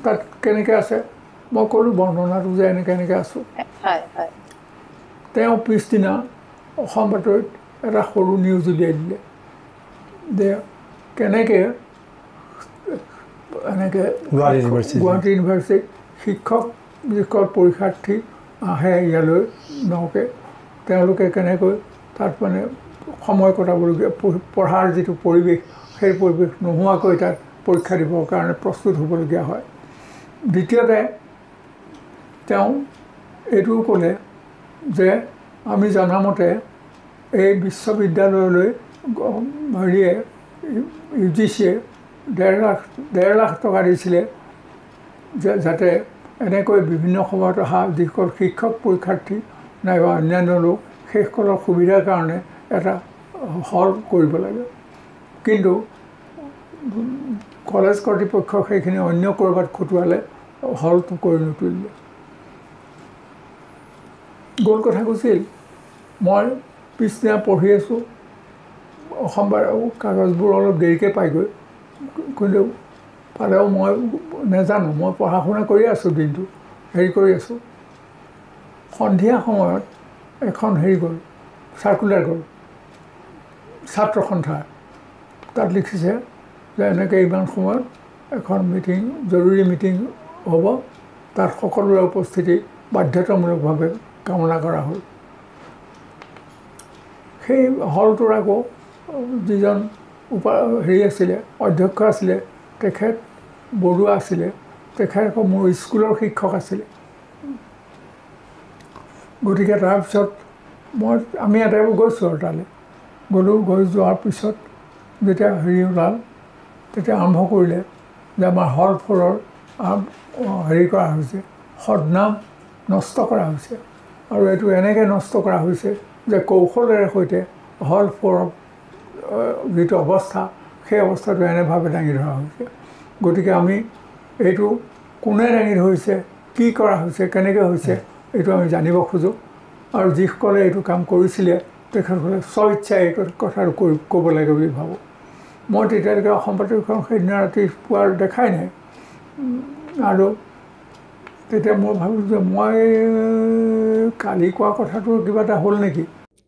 তাত কেনেকৈ আছে মই ক'লোঁ বৰ্ণনাটো যে এনেকৈ আছোঁ তেওঁ পিছদিনা অসম বাতৰিত এটা সৰু নিউজ উলিয়াই দিলে যে কেনেকৈ এনেকৈ গুৱাহাটী ইউনিভাৰ্চিটিত শিক্ষক যিসকল পৰীক্ষাৰ্থী আহে ইয়ালৈ নওকে তেওঁলোকে কেনেকৈ তাত মানে সময় কটাবলগীয়া পঢ়াৰ যিটো পৰিৱেশ সেই পৰিৱেশ নোহোৱাকৈ তাত পৰীক্ষা দিবৰ কাৰণে প্ৰস্তুত হ'বলগীয়া হয় দ্বিতীয়তে তেওঁ এইটোও ক'লে যে আমি জনামতে এই বিশ্ববিদ্যালয়লৈ হেৰিয়ে UGCয়ে 1.5 লাখ টকা দিছিলে যে যাতে এনেকৈ বিভিন্ন সময়ত অহা যিসকল শিক্ষক পৰীক্ষাৰ্থী নাইবা অন্যান্য লোক সেইসকলৰ সুবিধাৰ কাৰণে এটা হল কৰিব লাগে কিন্তু কলেজ কৰ্তৃপক্ষ সেইখিনি অন্য ক'ৰবাত খটুৱালে হলটো কৰি নতুলিলে গ'ল কথা কৈছিল মই পিছদিনা পঢ়ি আছোঁ অসমবাৰ কাগজবোৰ অলপ দেৰিকৈ পাইগৈ কিন্তু পালেও মই নাজানো মই পঢ়া শুনা কৰি আছোঁ দিনটো হেৰি কৰি আছোঁ সন্ধিয়া সময়ত এখন হেৰি গ'ল চাৰ্কুলাৰ গ'ল ছাত্ৰ সন্থা তাত লিখিছে যে এনেকৈ ইমান সময়ত এখন মিটিং জৰুৰী মিটিং হ'ব তাত সকলোৰে উপস্থিতি বাধ্যতামূলকভাৱে কামনা কৰা হ'ল সেই হলটোৰ আকৌ যিজন হেৰি আছিলে অধ্যক্ষ আছিলে তেখেত বৰুৱা আছিলে তেখেত আকৌ মোৰ স্কুলৰ শিক্ষক আছিলে গতিকে তাৰপিছত আমি এটাইবোৰ গৈছোঁ আৰু তালৈ গৈ যোৱাৰ পিছত যেতিয়া হেৰি ওলাল তেতিয়া আৰম্ভ কৰিলে যে আমাৰ হল 4ৰ হেৰি কৰা হৈছে সদনাম নষ্ট কৰা হৈছে আৰু এইটো এনেকৈ নষ্ট কৰা হৈছে যে কৌশলেৰে সৈতে হল 4ৰ যিটো অৱস্থা সেই অৱস্থাটো এনেভাৱে দাঙি ধৰা হৈছে গতিকে আমি এইটো কোনে দাঙি ধৰিছে কি কৰা হৈছে কেনেকৈ হৈছে এইটো আমি জানিব খোজোঁ আৰু যিসকলে এইটো কাম কৰিছিলে তেখেতসকলে স্বইচ্ছাই এই কথাটো ক'ব লাগে বুলি ভাবোঁ মই তেতিয়ালৈকে অসম বাতৰিখন সেইদিনা ৰাতি পুৱাৰ দেখাই নাই আৰু তেতিয়া মই ভাবিলোঁ যে মই কালি কোৱা কথাটো কিবা এটা হ'ল নেকি